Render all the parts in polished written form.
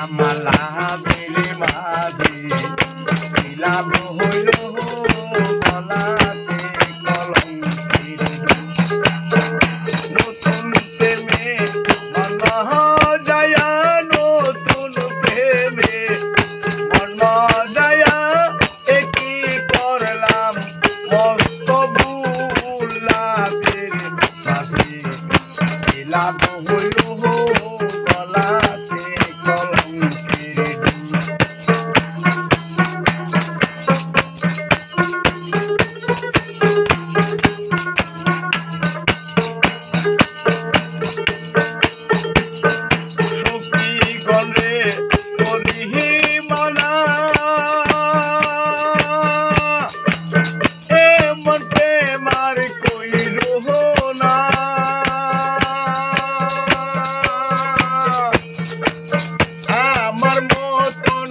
আমালা বেরে মাঝে বিলাপ হইল গলাতে কলঙ্কের নতুন প্রেমে মন যায়া নতুন প্রেমে মন যায়া একই করলাম মস্ত ভুল লাভের মাঝে বিলাপ হইল গলাতে কলঙ্কের সখী গলে করিহি মানা এমন প্রেমার কইর না আমার মতন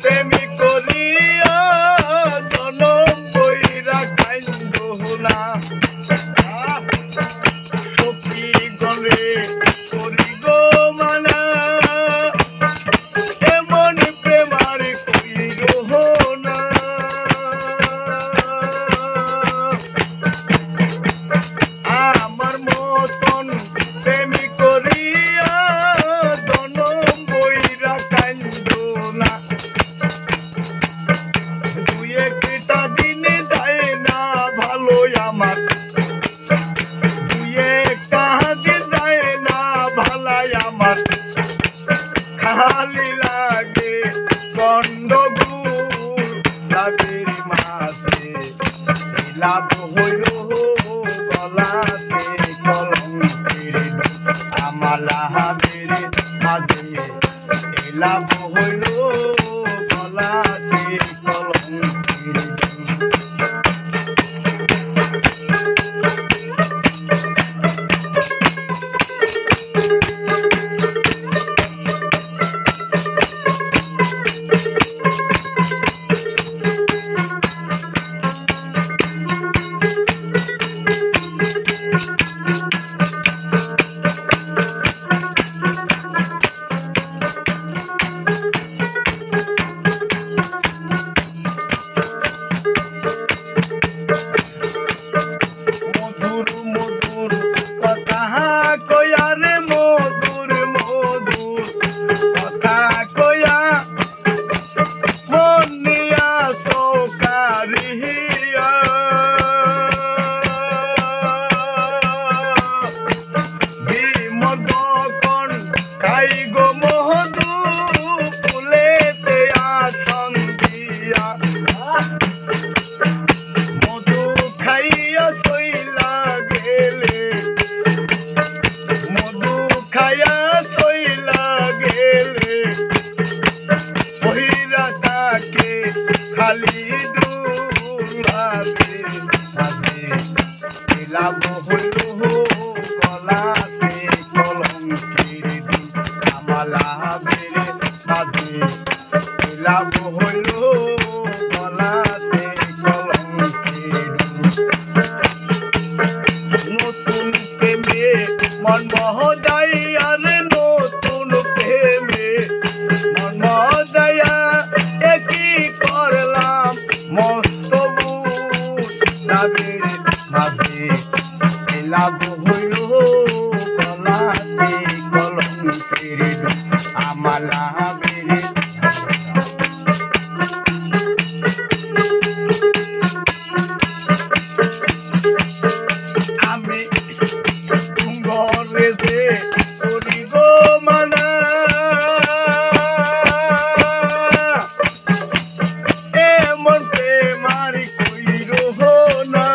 প্রেমিক করিয়া জনম বইরা কাইন্দ না সখী গলে করি গো মানা এমন প্রেমার কইর না আমার মতন প্রেমিক করিয়া জনম বইরা কাইন্দ না দুই একটা দিনে যায় না ভালো আমার দুই একটা দিন যায় না ভালাই আমার খালি লাগে গন্ডগোল লাভের মাঝে লাভ হইল গলাতে কলঙ্কের আমালা বেরে মাঝে লাভ হইল গলাতে কলঙ্কের মধুর মধুর কথা কয়া রে মধুর মধুর কথা কয়া মন নিয়া সৌকারিয়া বিমদকন খাই গো মধু ফুলেতে আসন দিয়া মধু খাইয়া চইলা গেলে মধু খাইয়া চইলা গেলে ওহিরা তাকে খালি দুলাতে মাঝে লাভ হইল গলাতে কলঙ্কের আমালা বেরে মাঝে লাভ হইল গলাতে কলঙ্কের নতুন প্রেমে মন যাইয়া রে নতুন প্রেমে মন যাইয়া একই করলাম মস্ত ভুল লাভের মাঝে লাভ হইল গলাতে কলঙ্কের আমালা বেরে আমি ঘরে যে করি গো মানা এমন প্রেমার কইর না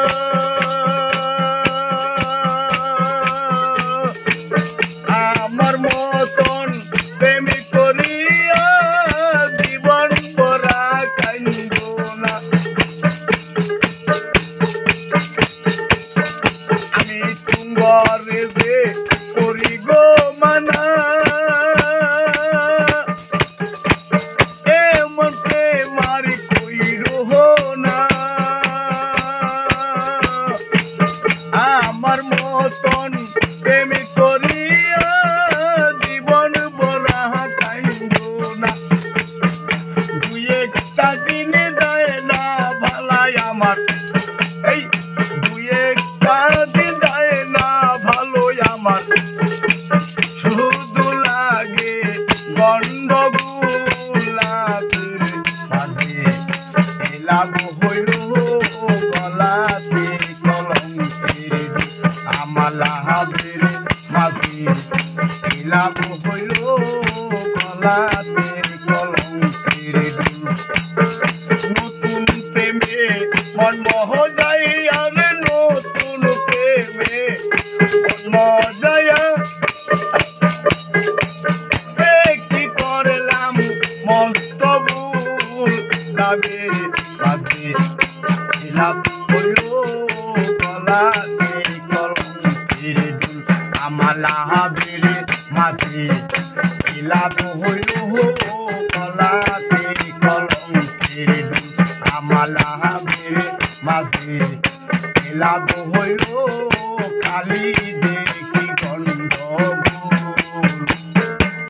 আমার মতন প্রেমিক করিয়া জীবন ভরা কাইন্দ না আমি ঘরে যে করি গো মানা এমন প্রেমার কইর না আমার মতন প্রেমিক করিয়া জীবন লাভ হইল গলাতে কলঙ্কের দুল নতুন প্রেমে মন মোহ যায় আর নতুন প্রেমে মন মজায়া কি করলাম মস্ত ভুল লাভে লাভে লাভ হইল গলাতে কলঙ্কের দুল আমার লাভের মাঝে লাভ হইল গলাতে কলঙ্কের দুল আমার লাভের মাঝে লাভ হইল কালি দে